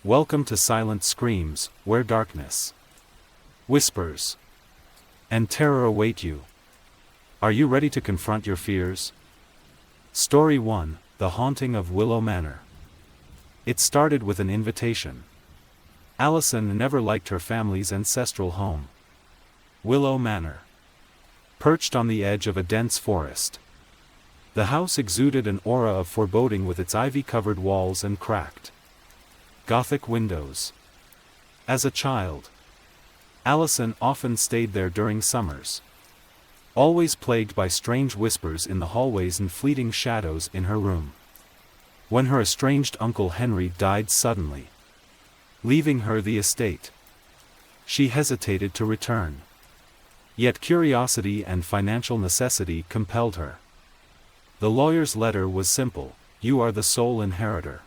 Welcome to Silent Screams, where darkness, whispers, and terror await you. Are you ready to confront your fears? Story 1: The Haunting of Willow Manor. It started with an invitation. Allison never liked her family's ancestral home, Willow Manor. Perched on the edge of a dense forest, the house exuded an aura of foreboding with its ivy-covered walls and cracked Gothic windows. As a child, Allison often stayed there during summers, always plagued by strange whispers in the hallways and fleeting shadows in her room. When her estranged Uncle Henry died suddenly, leaving her the estate, she hesitated to return. Yet curiosity and financial necessity compelled her. The lawyer's letter was simple: "You are the sole inheritor.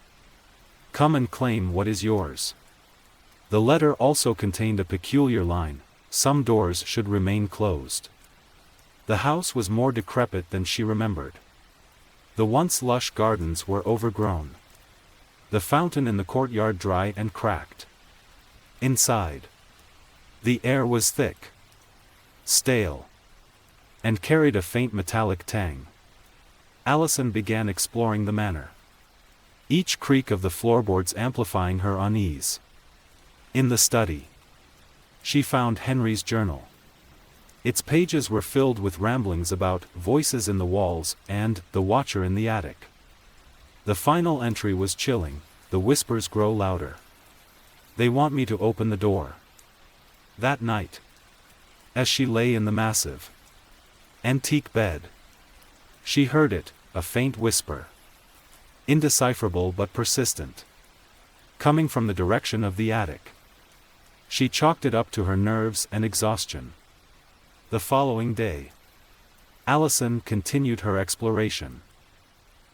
Come and claim what is yours." The letter also contained a peculiar line: "Some doors should remain closed." The house was more decrepit than she remembered. The once lush gardens were overgrown, the fountain in the courtyard dry and cracked. Inside, the air was thick, stale, and carried a faint metallic tang. Allison began exploring the manor, each creak of the floorboards amplifying her unease. In the study, she found Henry's journal. Its pages were filled with ramblings about voices in the walls and the watcher in the attic. The final entry was chilling: "The whispers grow louder. They want me to open the door." That night, as she lay in the massive, antique bed, she heard it, a faint whisper, indecipherable but persistent, coming from the direction of the attic. She chalked it up to her nerves and exhaustion. The following day, Allison continued her exploration.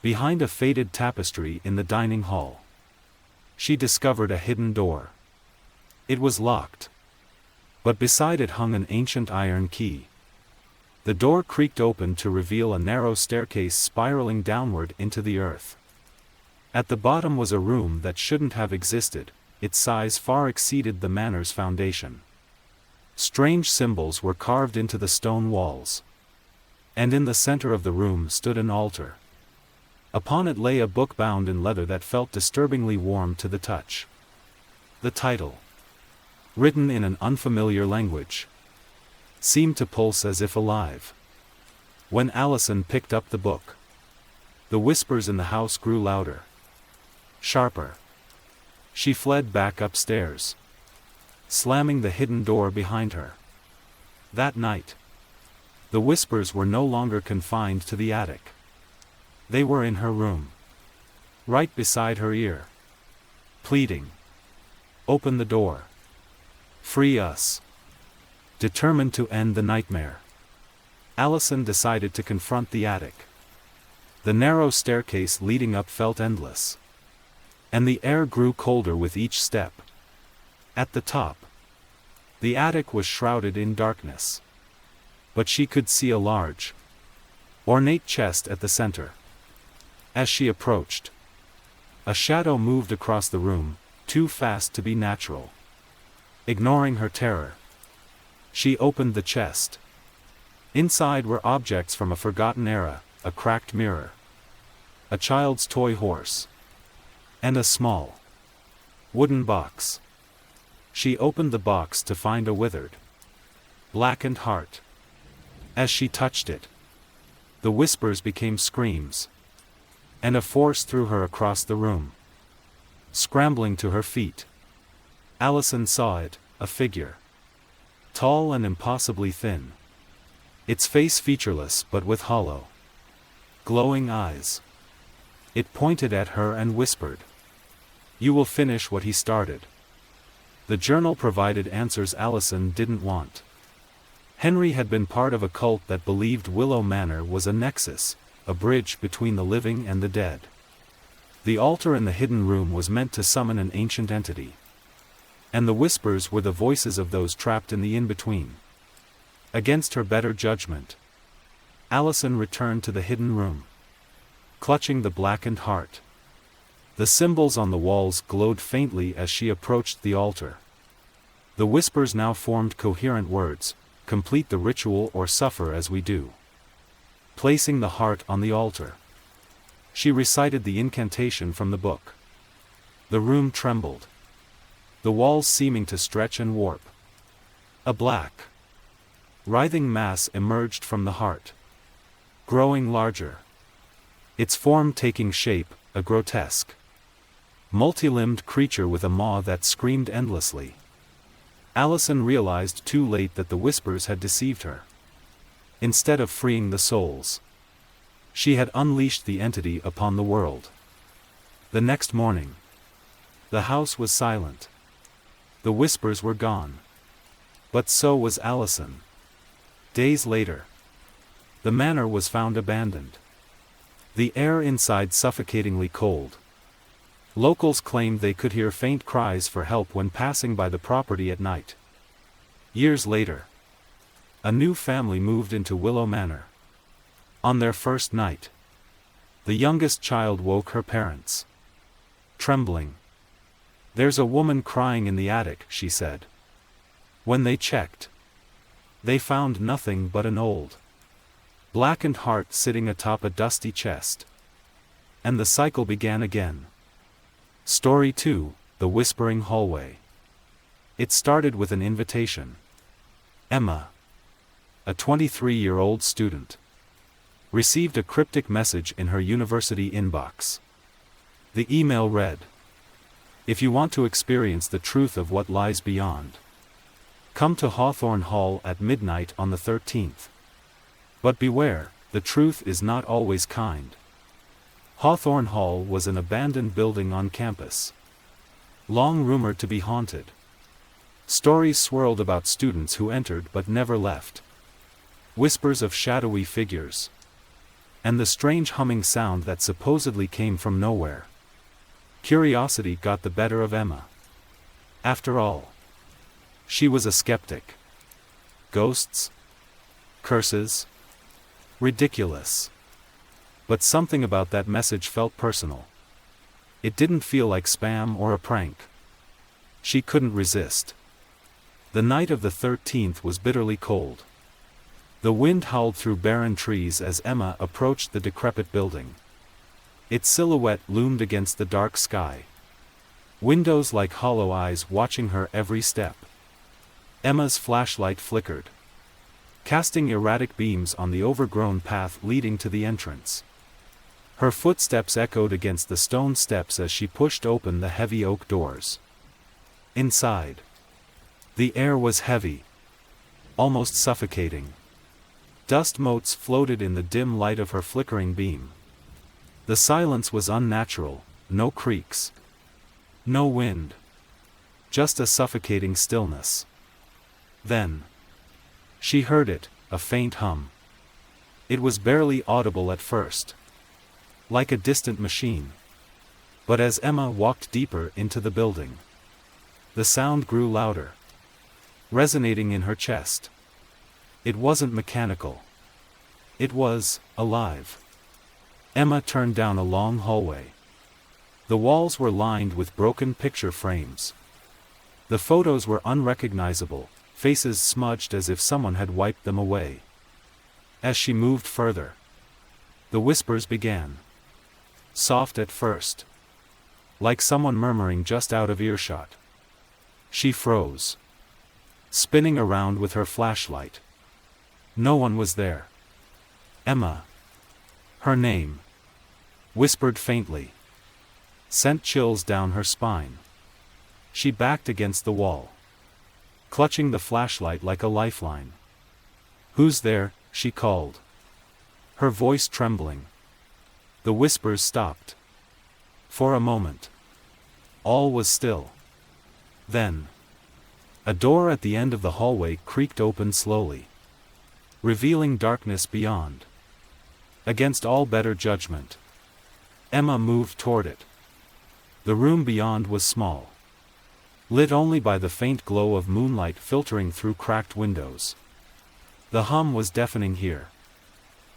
Behind a faded tapestry in the dining hall, she discovered a hidden door. It was locked, but beside it hung an ancient iron key. The door creaked open to reveal a narrow staircase spiraling downward into the earth. At the bottom was a room that shouldn't have existed. Its size far exceeded the manor's foundation. Strange symbols were carved into the stone walls, and in the center of the room stood an altar. Upon it lay a book bound in leather that felt disturbingly warm to the touch. The title, written in an unfamiliar language, seemed to pulse as if alive. When Allison picked up the book, the whispers in the house grew louder, sharper. She fled back upstairs, slamming the hidden door behind her. That night, the whispers were no longer confined to the attic. They were in her room, right beside her ear, pleading, "Open the door. Free us." Determined to end the nightmare, Allison decided to confront the attic. The narrow staircase leading up felt endless, and the air grew colder with each step. At the top, the attic was shrouded in darkness, but she could see a large, ornate chest at the center. As she approached, a shadow moved across the room, too fast to be natural. Ignoring her terror, she opened the chest. Inside were objects from a forgotten era: a cracked mirror, a child's toy horse, and a small, wooden box. She opened the box to find a withered, blackened heart. As she touched it, the whispers became screams, and a force threw her across the room. Scrambling to her feet, Allison saw it, a figure, tall and impossibly thin, its face featureless but with hollow, glowing eyes. It pointed at her and whispered, "You will finish what he started." The journal provided answers Allison didn't want. Henry had been part of a cult that believed Willow Manor was a nexus, a bridge between the living and the dead. The altar in the hidden room was meant to summon an ancient entity, and the whispers were the voices of those trapped in the in-between. Against her better judgment, Allison returned to the hidden room, clutching the blackened heart. The symbols on the walls glowed faintly as she approached the altar. The whispers now formed coherent words: complete the ritual or suffer as we do. Placing the heart on the altar, she recited the incantation from the book. The room trembled, the walls seeming to stretch and warp. A black, writhing mass emerged from the heart, growing larger, its form taking shape, a grotesque, multi-limbed creature with a maw that screamed endlessly. Allison realized too late that the whispers had deceived her. Instead of freeing the souls, she had unleashed the entity upon the world. The next morning, the house was silent. The whispers were gone. But so was Allison. Days later, the manor was found abandoned, the air inside suffocatingly cold. Locals claimed they could hear faint cries for help when passing by the property at night. Years later, a new family moved into Willow Manor. On their first night, the youngest child woke her parents. Trembling. "There's a woman crying in the attic," she said. When they checked, they found nothing but an old, blackened heart sitting atop a dusty chest. And the cycle began again. Story 2, The Whispering Hallway. It started with an invitation. Emma, a 23-year-old student, received a cryptic message in her university inbox. The email read, "If you want to experience the truth of what lies beyond, come to Hawthorne Hall at midnight on the 13th. But beware, the truth is not always kind." Hawthorne Hall was an abandoned building on campus, long rumored to be haunted. Stories swirled about students who entered but never left. Whispers of shadowy figures, and the strange humming sound that supposedly came from nowhere. Curiosity got the better of Emma. After all, she was a skeptic. Ghosts? Curses? Ridiculous. But something about that message felt personal. It didn't feel like spam or a prank. She couldn't resist. The night of the 13th was bitterly cold. The wind howled through barren trees as Emma approached the decrepit building. Its silhouette loomed against the dark sky, windows like hollow eyes watching her every step. Emma's flashlight flickered, casting erratic beams on the overgrown path leading to the entrance. Her footsteps echoed against the stone steps as she pushed open the heavy oak doors. Inside, the air was heavy, almost suffocating. Dust motes floated in the dim light of her flickering beam. The silence was unnatural, no creaks, no wind, just a suffocating stillness. Then, she heard it, a faint hum. It was barely audible at first, like a distant machine. But as Emma walked deeper into the building, the sound grew louder, resonating in her chest. It wasn't mechanical. It was alive. Emma turned down a long hallway. The walls were lined with broken picture frames. The photos were unrecognizable, faces smudged as if someone had wiped them away. As she moved further, the whispers began. Soft at first, like someone murmuring just out of earshot. She froze, spinning around with her flashlight. No one was there. Emma, her name, whispered faintly, sent chills down her spine. She backed against the wall, clutching the flashlight like a lifeline. "Who's there?" she called, her voice trembling. The whispers stopped. For a moment, all was still. Then, a door at the end of the hallway creaked open slowly, revealing darkness beyond. Against all better judgment, Emma moved toward it. The room beyond was small, lit only by the faint glow of moonlight filtering through cracked windows. The hum was deafening here,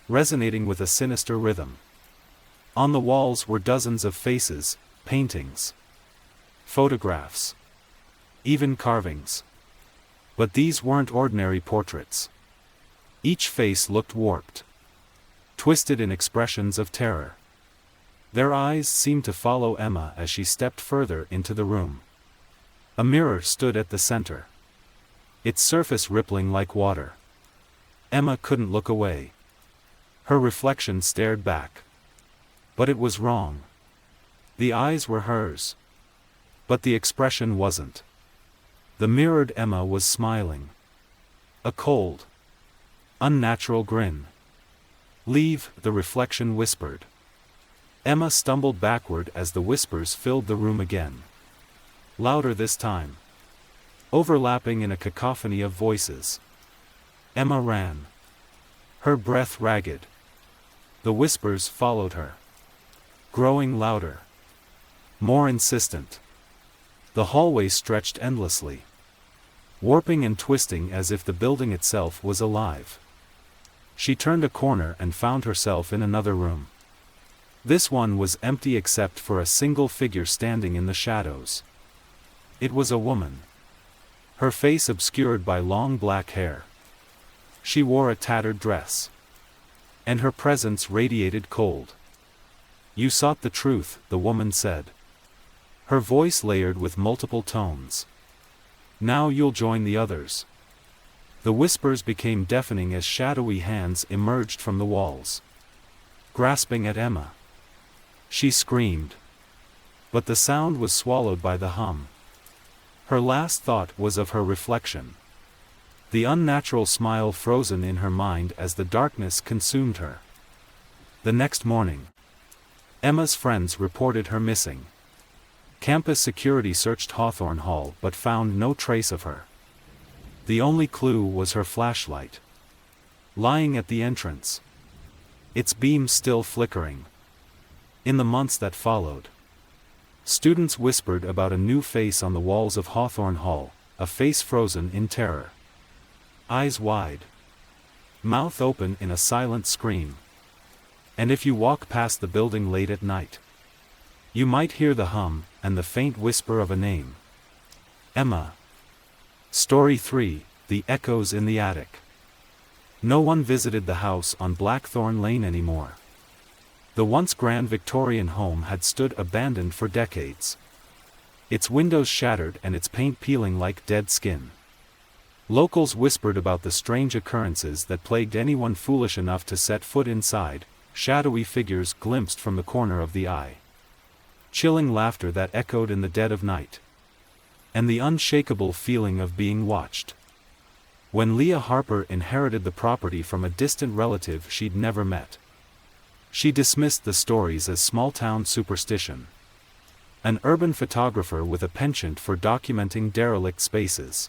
resonating with a sinister rhythm. On the walls were dozens of faces, paintings, photographs, even carvings. But these weren't ordinary portraits. Each face looked warped, twisted in expressions of terror. Their eyes seemed to follow Emma as she stepped further into the room. A mirror stood at the center, its surface rippling like water. Emma couldn't look away. Her reflection stared back. But it was wrong. The eyes were hers, but the expression wasn't. The mirrored Emma was smiling. A cold, unnatural grin. "Leave," the reflection whispered. Emma stumbled backward as the whispers filled the room again. Louder this time, overlapping in a cacophony of voices. Emma ran, her breath ragged. The whispers followed her, growing louder, more insistent. The hallway stretched endlessly, warping and twisting as if the building itself was alive. She turned a corner and found herself in another room. This one was empty except for a single figure standing in the shadows. It was a woman, her face obscured by long black hair. She wore a tattered dress, and her presence radiated cold. "You sought the truth," the woman said, her voice layered with multiple tones. "Now you'll join the others." The whispers became deafening as shadowy hands emerged from the walls, grasping at Emma. She screamed, but the sound was swallowed by the hum. Her last thought was of her reflection, the unnatural smile frozen in her mind as the darkness consumed her. The next morning, Emma's friends reported her missing. Campus security searched Hawthorne Hall but found no trace of her. The only clue was her flashlight, lying at the entrance, its beam still flickering. In the months that followed, students whispered about a new face on the walls of Hawthorne Hall, a face frozen in terror. Eyes wide, mouth open in a silent scream. And if you walk past the building late at night, you might hear the hum and the faint whisper of a name. Emma. Story 3, The Echoes in the Attic. No one visited the house on Blackthorn Lane anymore. The once grand Victorian home had stood abandoned for decades, its windows shattered and its paint peeling like dead skin. Locals whispered about the strange occurrences that plagued anyone foolish enough to set foot inside, shadowy figures glimpsed from the corner of the eye, chilling laughter that echoed in the dead of night, and the unshakable feeling of being watched. When Leah Harper inherited the property from a distant relative she'd never met, she dismissed the stories as small-town superstition. An urban photographer with a penchant for documenting derelict spaces,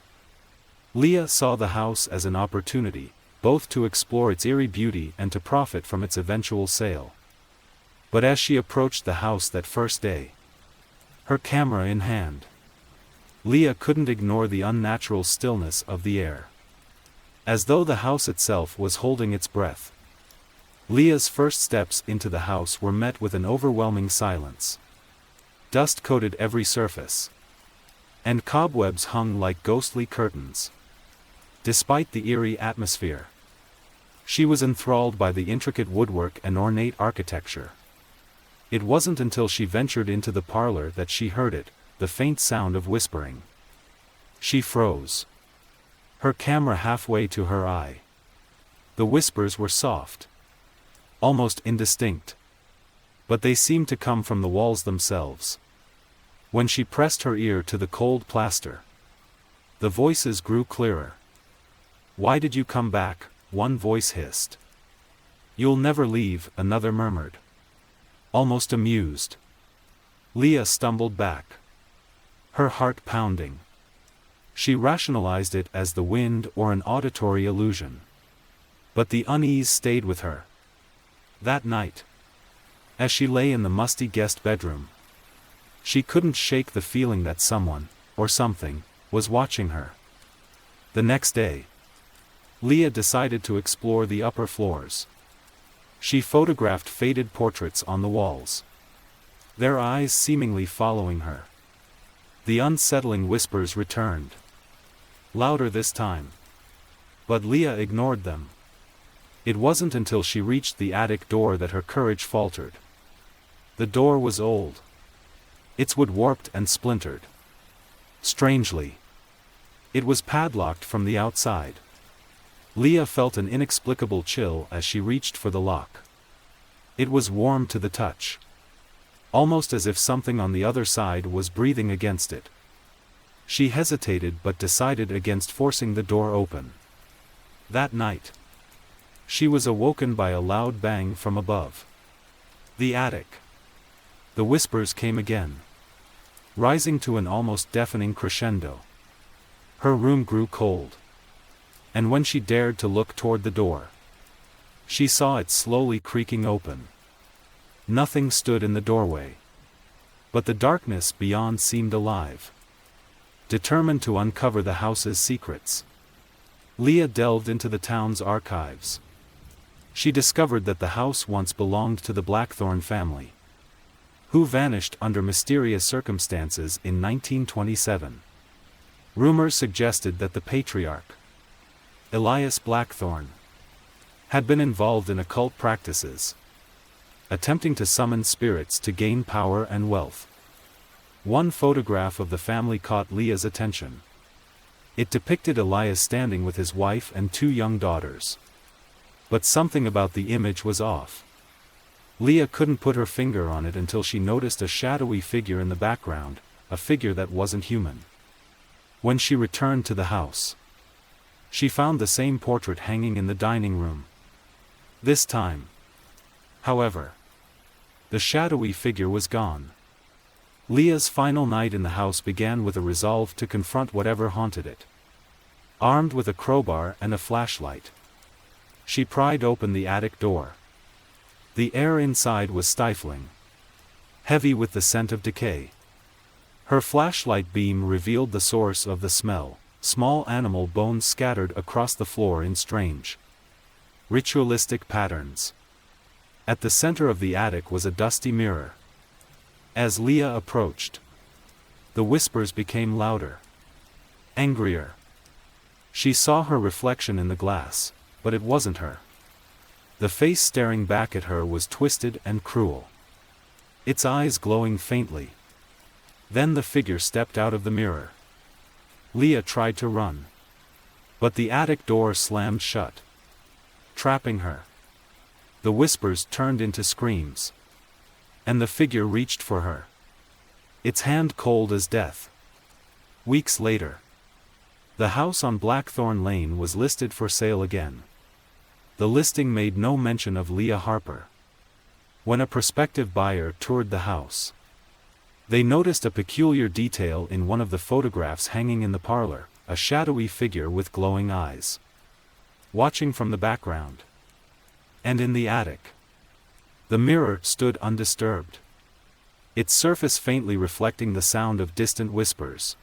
Leah saw the house as an opportunity, both to explore its eerie beauty and to profit from its eventual sale. But as she approached the house that first day, her camera in hand, Leah couldn't ignore the unnatural stillness of the air. As though the house itself was holding its breath. Leah's first steps into the house were met with an overwhelming silence. Dust coated every surface, and cobwebs hung like ghostly curtains. Despite the eerie atmosphere, she was enthralled by the intricate woodwork and ornate architecture. It wasn't until she ventured into the parlor that she heard it, the faint sound of whispering. She froze, her camera halfway to her eye. The whispers were soft, almost indistinct, but they seemed to come from the walls themselves. When she pressed her ear to the cold plaster, the voices grew clearer. "Why did you come back?" one voice hissed. "You'll never leave," another murmured, almost amused. Leah stumbled back, her heart pounding. She rationalized it as the wind or an auditory illusion. But the unease stayed with her. That night, as she lay in the musty guest bedroom, she couldn't shake the feeling that someone, or something, was watching her. The next day, Leah decided to explore the upper floors. She photographed faded portraits on the walls, their eyes seemingly following her. The unsettling whispers returned. Louder this time. But Leah ignored them. It wasn't until she reached the attic door that her courage faltered. The door was old. Its wood warped and splintered. Strangely, it was padlocked from the outside. Leah felt an inexplicable chill as she reached for the lock. It was warm to the touch. Almost as if something on the other side was breathing against it. She hesitated but decided against forcing the door open. That night, she was awoken by a loud bang from above. The attic. The whispers came again, rising to an almost deafening crescendo. Her room grew cold. And when she dared to look toward the door, she saw it slowly creaking open. Nothing stood in the doorway. But the darkness beyond seemed alive, determined to uncover the house's secrets. Leah delved into the town's archives. She discovered that the house once belonged to the Blackthorne family, who vanished under mysterious circumstances in 1927. Rumors suggested that the patriarch, Elias Blackthorne, had been involved in occult practices, attempting to summon spirits to gain power and wealth. One photograph of the family caught Leah's attention. It depicted Elias standing with his wife and 2 young daughters. But something about the image was off. Leah couldn't put her finger on it until she noticed a shadowy figure in the background, a figure that wasn't human. When she returned to the house, she found the same portrait hanging in the dining room. This time, however, the shadowy figure was gone. Leah's final night in the house began with a resolve to confront whatever haunted it. Armed with a crowbar and a flashlight, she pried open the attic door. The air inside was stifling, heavy with the scent of decay. Her flashlight beam revealed the source of the smell: small animal bones scattered across the floor in strange, ritualistic patterns. At the center of the attic was a dusty mirror. As Leah approached, the whispers became louder, angrier. She saw her reflection in the glass, but it wasn't her. The face staring back at her was twisted and cruel, its eyes glowing faintly. Then the figure stepped out of the mirror. Leah tried to run, but the attic door slammed shut, trapping her. The whispers turned into screams, and the figure reached for her, its hand cold as death. Weeks later, the house on Blackthorne Lane was listed for sale again. The listing made no mention of Leah Harper. When a prospective buyer toured the house, they noticed a peculiar detail in one of the photographs hanging in the parlor: a shadowy figure with glowing eyes, watching from the background. And in the attic, the mirror stood undisturbed, its surface faintly reflecting the sound of distant whispers.